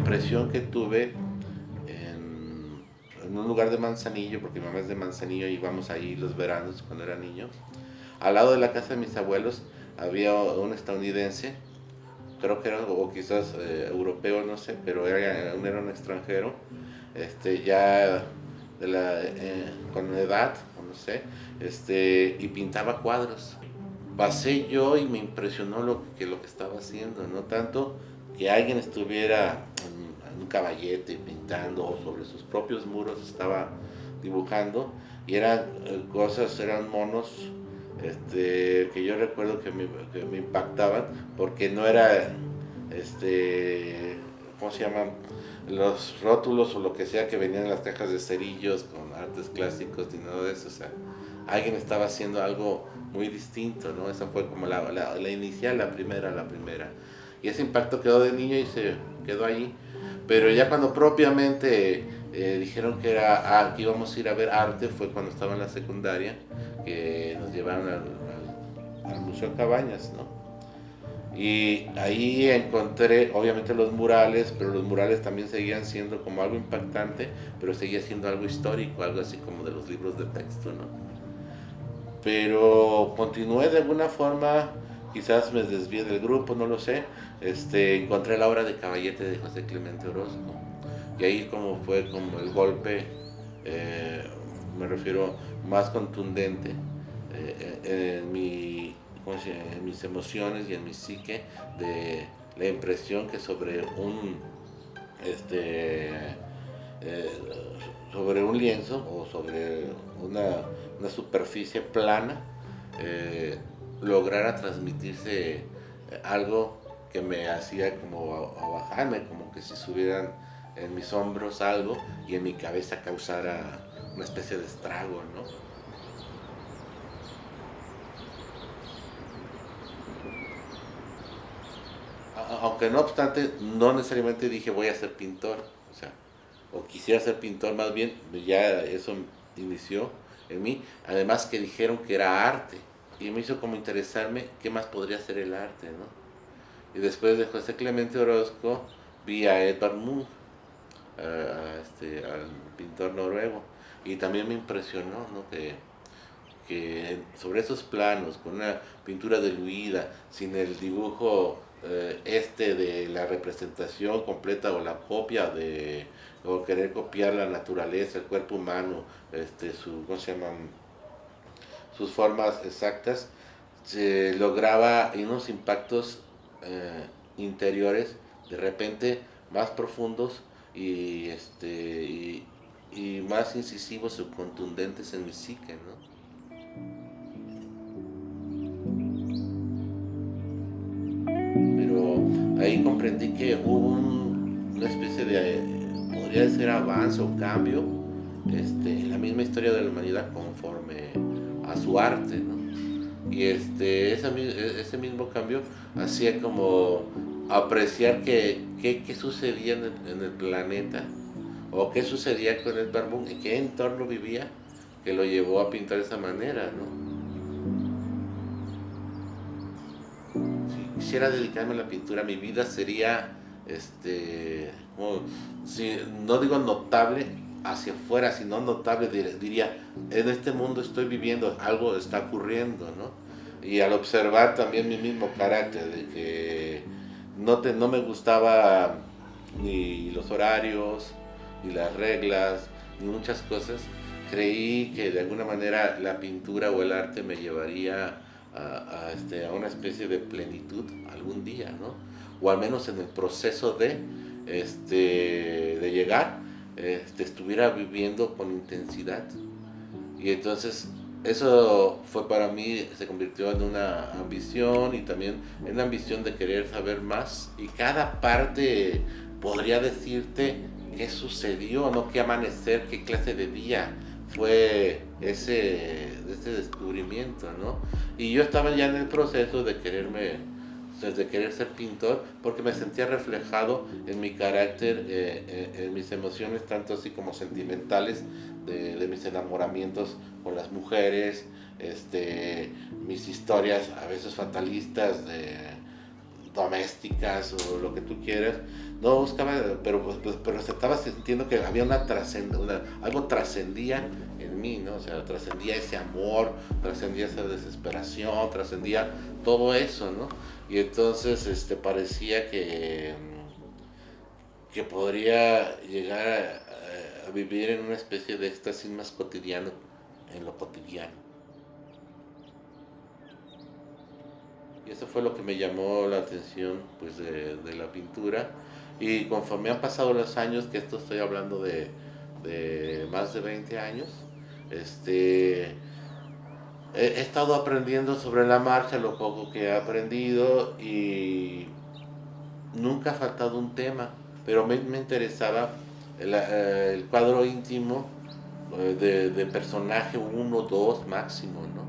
impresión que tuve en un lugar de Manzanillo, porque mi mamá es de Manzanillo y íbamos ahí los veranos cuando era niño. Al lado de la casa de mis abuelos había un estadounidense, creo que era, o quizás europeo, no sé, pero era un extranjero, ya con edad, o no sé, y pintaba cuadros. Pasé yo y me impresionó lo que estaba haciendo, no tanto que alguien estuviera en un caballete pintando o sobre sus propios muros estaba dibujando, y eran cosas, eran monos que yo recuerdo que me impactaban porque no era, ¿cómo se llaman? Los rótulos o lo que sea que venían en las cajas de cerillos con artes clásicos ni nada de eso. O sea, alguien estaba haciendo algo muy distinto, ¿no? Esa fue como la inicial, la primera. Y ese impacto quedó de niño y se quedó ahí. Pero ya cuando propiamente dijeron que íbamos a ir a ver arte fue cuando estaba en la secundaria, que nos llevaron al Museo Cabañas, ¿no? Y ahí encontré obviamente los murales, pero los murales también seguían siendo como algo impactante, pero seguía siendo algo histórico, algo así como de los libros de texto, ¿no? Pero continué de alguna forma, quizás me desvié del grupo, no lo sé. Encontré la obra de Caballete de José Clemente Orozco, y ahí como fue como el golpe, eh, me refiero más contundente, en mis emociones y en mi psique, de la impresión que este, eh, sobre un lienzo o sobre una superficie plana, eh, lograra transmitirse algo que me hacía como bajarme, como que si subieran en mis hombros algo y en mi cabeza causara una especie de estrago, ¿no? Aunque no obstante, no necesariamente dije voy a ser pintor, o sea, o quisiera ser pintor, más bien ya eso inició en mí, además que dijeron que era arte, y me hizo como interesarme qué más podría ser el arte, ¿no? Y después de José Clemente Orozco vi a Edvard Munch, al pintor noruego, y también me impresionó, ¿no? Que sobre esos planos, con una pintura diluida, sin el dibujo de la representación completa o la copia o querer copiar la naturaleza, el cuerpo humano, ¿cómo se llaman? Sus formas exactas, se lograba unos impactos interiores de repente más profundos y, y más incisivos o contundentes en mi psique, ¿no? Pero ahí comprendí que hubo una especie de, podría ser avance o cambio, en la misma historia de la humanidad conforme a su arte, ¿no? Y ese mismo cambio hacía como apreciar qué sucedía en el planeta, o qué sucedía con el barbón, en qué entorno vivía, que lo llevó a pintar de esa manera, ¿no? Si quisiera dedicarme a la pintura, mi vida sería, como, si, no digo notable hacia afuera, sino notable, diría, en este mundo estoy viviendo, algo está ocurriendo, ¿no? Y al observar también mi mismo carácter, de que no me gustaba ni los horarios, ni las reglas, ni muchas cosas, creí que de alguna manera la pintura o el arte me llevaría a una especie de plenitud algún día, ¿no? O al menos en el proceso de llegar, estuviera viviendo con intensidad. Y entonces eso fue para mí, se convirtió en una ambición, y también en la ambición de querer saber más. Y cada parte podría decirte qué sucedió, ¿no? Qué amanecer, qué clase de día fue ese descubrimiento, ¿no? Y yo estaba ya en el proceso de querer ser pintor, porque me sentía reflejado en mi carácter, en mis emociones, tanto así como sentimentales, de mis enamoramientos con las mujeres, mis historias a veces fatalistas domésticas o lo que tú quieras. No buscaba, pero se estaba sintiendo que había algo trascendía en mí, ¿no? O sea, trascendía ese amor, trascendía esa desesperación, trascendía todo eso, ¿no? Y entonces parecía que podría llegar a vivir en una especie de éxtasis más cotidiano, en lo cotidiano. Y eso fue lo que me llamó la atención pues de la pintura. Y conforme han pasado los años, que esto estoy hablando de más de 20 años, este, he estado aprendiendo sobre la marcha lo poco que he aprendido y nunca ha faltado un tema, pero me interesaba el cuadro íntimo de personaje uno, dos máximo, ¿no?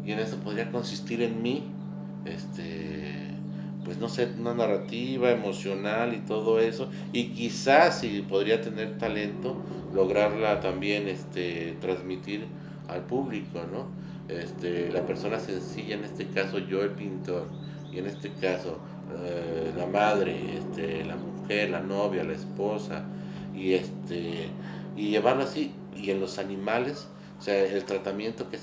Y en eso podría consistir en mí, pues no sé, una narrativa emocional y todo eso, y quizás si podría tener talento, lograrla también transmitir al público, ¿no? La persona sencilla, en este caso yo el pintor, y en este caso la madre, la mujer, la novia, la esposa, y y llevarlo así, y en los animales, o sea, el tratamiento que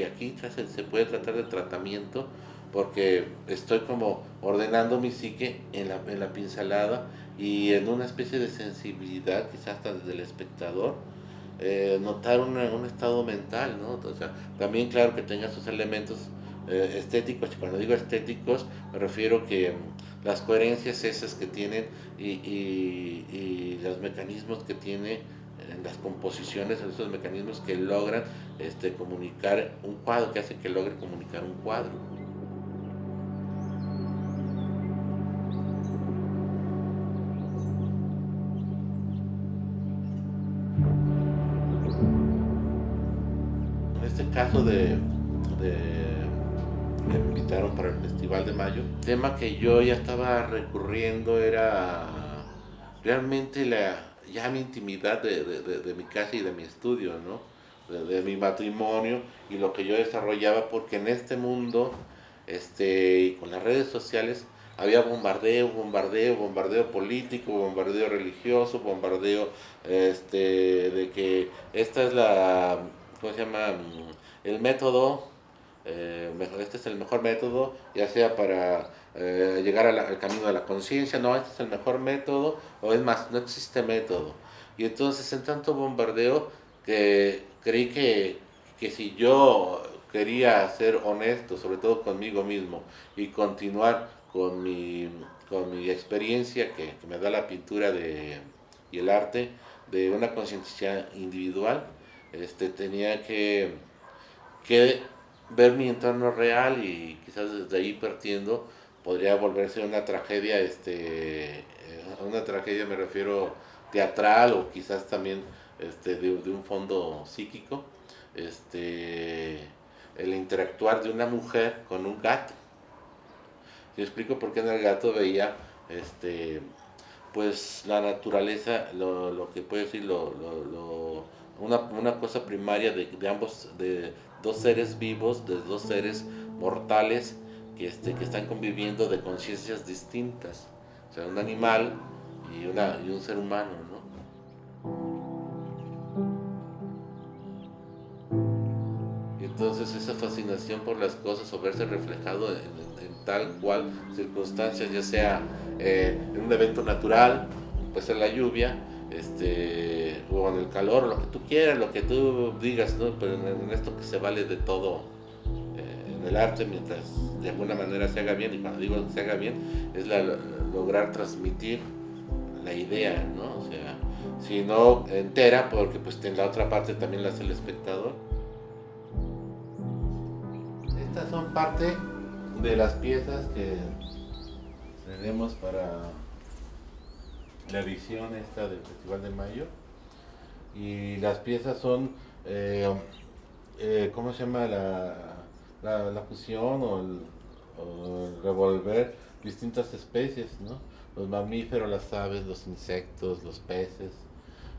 aquí se puede tratar de tratamiento porque estoy como ordenando mi psique en la pincelada y en una especie de sensibilidad, quizás hasta desde el espectador, notar un estado mental, ¿no? O sea, también claro que tenga sus elementos estéticos, y cuando digo estéticos me refiero que las coherencias esas que tienen y los mecanismos que tiene en las composiciones, en esos mecanismos que logran comunicar un cuadro, que hacen que logre comunicar un cuadro. En este caso me invitaron para el Festival de Mayo. El tema que yo ya estaba recurriendo era realmente ya mi intimidad de mi casa y de mi estudio, ¿no? De mi matrimonio y lo que yo desarrollaba, porque en este mundo, y con las redes sociales, había bombardeo político, bombardeo religioso, bombardeo de que esta es ¿cómo se llama? El método, este es el mejor método, ya sea para llegar al camino de la conciencia, no, este es el mejor método, o es más, no existe método. Y entonces en tanto bombardeo que creí que si yo quería ser honesto, sobre todo conmigo mismo, y continuar con mi experiencia que me da la pintura y el arte de una conciencia individual, tenía que ver mi entorno real y quizás desde ahí partiendo podría volverse una tragedia, una tragedia me refiero teatral o quizás también de un fondo psíquico, el interactuar de una mujer con un gato. Yo explico por qué en el gato veía pues la naturaleza, lo que puede decir, una cosa primaria de ambos, de dos seres vivos, de dos seres mortales que están conviviendo de conciencias distintas. O sea, un animal y un ser humano, ¿no? Y entonces esa fascinación por las cosas o verse reflejado en tal cual circunstancias, ya sea en un evento natural, puede ser la lluvia, o en el calor, lo que tú quieras, lo que tú digas, ¿no? Pero en esto que se vale de todo en el arte, mientras de alguna manera se haga bien, y cuando digo que se haga bien, es lograr transmitir la idea, ¿no? O sea, si no entera, porque pues en la otra parte también la hace el espectador. Estas son parte de las piezas que tenemos para la edición esta del Festival de Mayo. Y las piezas son, ¿cómo se llama? La fusión o el revolver distintas especies, ¿no? Los mamíferos, las aves, los insectos, los peces,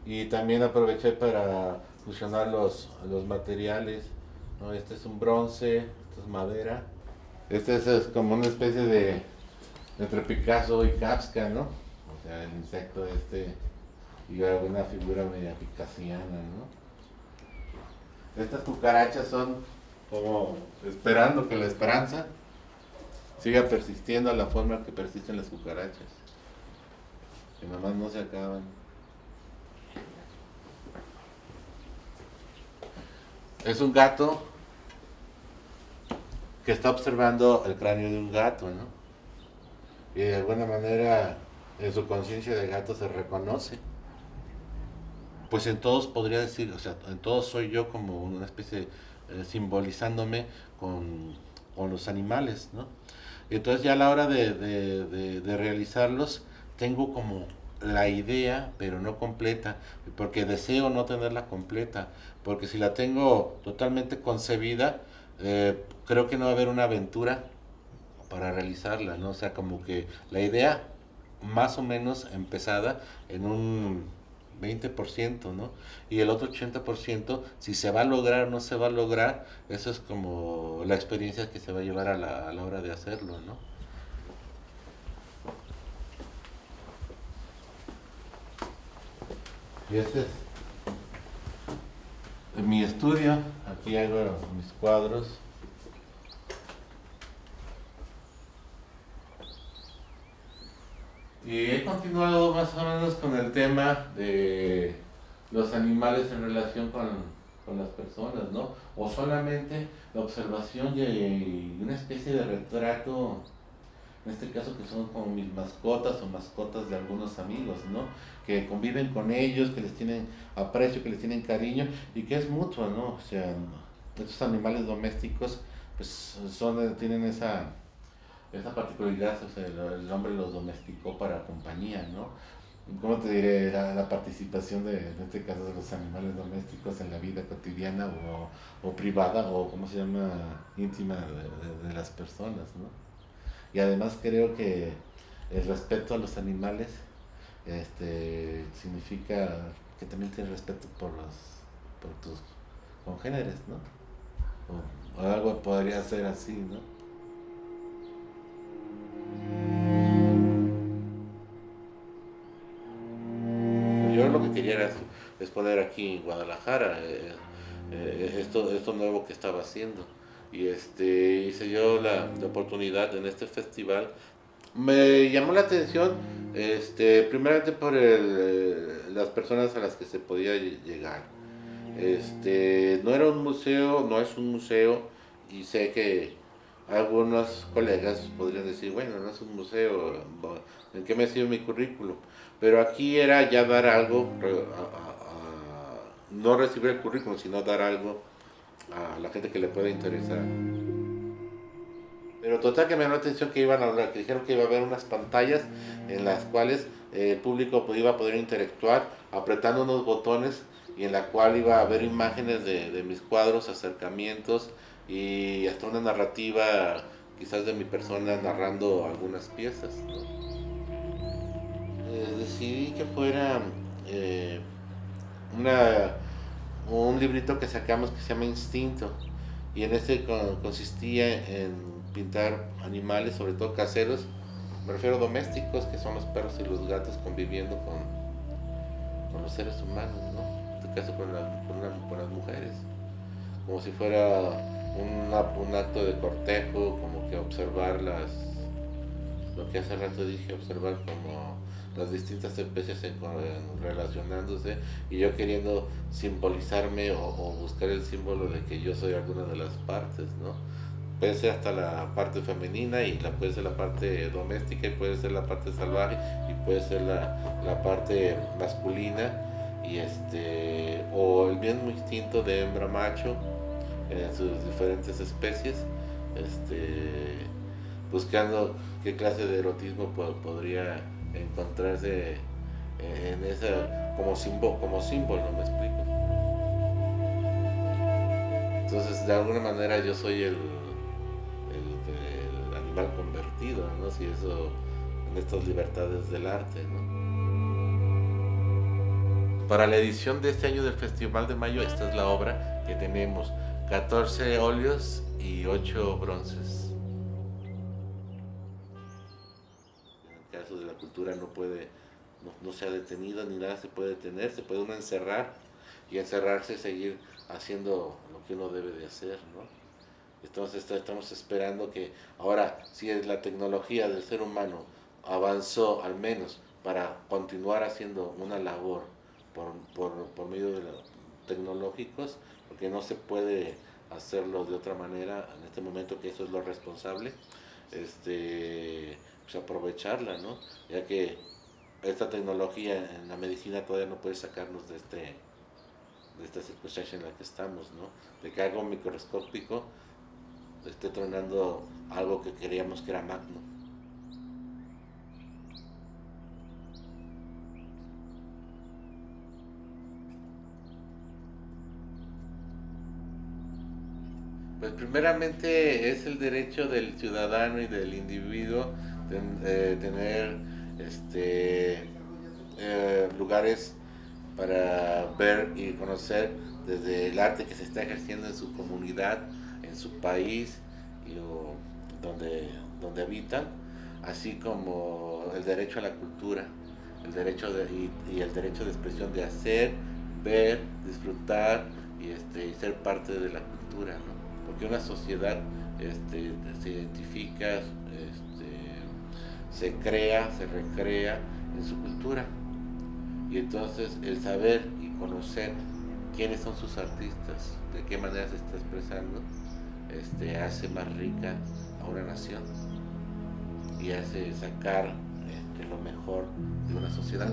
Y también aproveché para fusionar los materiales, ¿no? Este es un bronce, esto es madera. Este es como una especie de entre Picasso y Kafka, ¿no? O sea, el insecto este y alguna figura media picasiana, ¿no? Estas cucarachas son como esperando que la esperanza siga persistiendo a la forma que persisten las cucarachas, que nomás no se acaban. Es un gato que está observando el cráneo de un gato, ¿no? Y de alguna manera en su conciencia de gato se reconoce. Pues en todos podría decir, o sea, en todos soy yo como una especie simbolizándome con los animales, ¿no? Y entonces ya a la hora de realizarlos tengo como la idea, pero no completa, porque deseo no tenerla completa, porque si la tengo totalmente concebida, creo que no va a haber una aventura para realizarla, ¿no? O sea, como que la idea más o menos empezada en un 20%, ¿no? Y el otro 80%, si se va a lograr o no se va a lograr, eso es como la experiencia que se va a llevar a la hora de hacerlo, ¿no? Y este es mi estudio, aquí hago mis cuadros. Y he continuado más o menos con el tema de los animales en relación con las personas, ¿no? O solamente la observación y una especie de retrato, en este caso que son como mis mascotas o mascotas de algunos amigos, ¿no? Que conviven con ellos, que les tienen aprecio, que les tienen cariño y que es mutuo, ¿no? O sea, estos animales domésticos pues tienen esa particularidad, o sea, el hombre los domesticó para compañía, ¿no? ¿Cómo te diré? La participación en este caso de los animales domésticos en la vida cotidiana o privada o, ¿cómo se llama? Íntima de las personas, ¿no? Y además creo que el respeto a los animales significa que también tienes respeto por tus congéneres, ¿no? O algo podría ser así, ¿no? Yo lo que quería era exponer aquí en Guadalajara esto nuevo que estaba haciendo. Y hice yo la oportunidad en este festival. Me llamó la atención, primeramente por las personas a las que se podía llegar. No era un museo, no es un museo, y sé que algunos colegas podrían decir, bueno, no es un museo, ¿en qué me sirve mi currículum? Pero aquí era ya dar algo, no recibir el currículum, sino dar algo a la gente que le pueda interesar. Pero total que me llamó la atención que iban a hablar, que dijeron que iba a haber unas pantallas en las cuales el público iba a poder interactuar apretando unos botones y en la cual iba a haber imágenes de mis cuadros, acercamientos y hasta una narrativa quizás de mi persona narrando algunas piezas, ¿no? Decidí que fuera eh, una, un librito que sacamos que se llama Instinto y en este consistía en pintar animales, sobre todo caseros, me refiero a domésticos, que son los perros y los gatos conviviendo con los seres humanos, ¿no? En este caso con las mujeres, como si fuera un acto de cortejo, como que observar lo que hace rato dije, observar como las distintas especies relacionándose y yo queriendo simbolizarme o buscar el símbolo de que yo soy alguna de las partes, ¿no? Puede ser hasta la parte femenina y puede ser la parte doméstica y puede ser la parte salvaje y puede ser la parte masculina y o el mismo instinto de hembra macho en sus diferentes especies, buscando qué clase de erotismo podría encontrarse en esa como símbolo, ¿me explico? Entonces de alguna manera yo soy el animal convertido, ¿no? Si eso en estas libertades del arte, ¿no? Para la edición de este año del Festival de Mayo, esta es la obra que tenemos: 14 óleos y 8 bronces. En el caso de la cultura no se ha detenido ni nada se puede detener, se puede uno encerrar y encerrarse y seguir haciendo lo que uno debe de hacer, ¿no? Entonces estamos esperando que ahora, si es la tecnología del ser humano avanzó al menos para continuar haciendo una labor por medio de los tecnológicos, porque no se puede hacerlo de otra manera en este momento, que eso es lo responsable, pues aprovecharla, ¿no? Ya que esta tecnología en la medicina todavía no puede sacarnos de esta circunstancia en la que estamos, ¿no? De que algo microscópico esté tronando algo que queríamos que era magno. Pues primeramente es el derecho del ciudadano y del individuo de tener lugares para ver y conocer desde el arte que se está ejerciendo en su comunidad, en su país donde, donde habitan, así como el derecho a la cultura, y el derecho de expresión de hacer, ver, disfrutar y ser parte de la cultura, ¿no? Porque una sociedad se identifica, se crea, se recrea en su cultura. Y entonces el saber y conocer quiénes son sus artistas, de qué manera se está expresando, hace más rica a una nación y hace sacar lo mejor de una sociedad.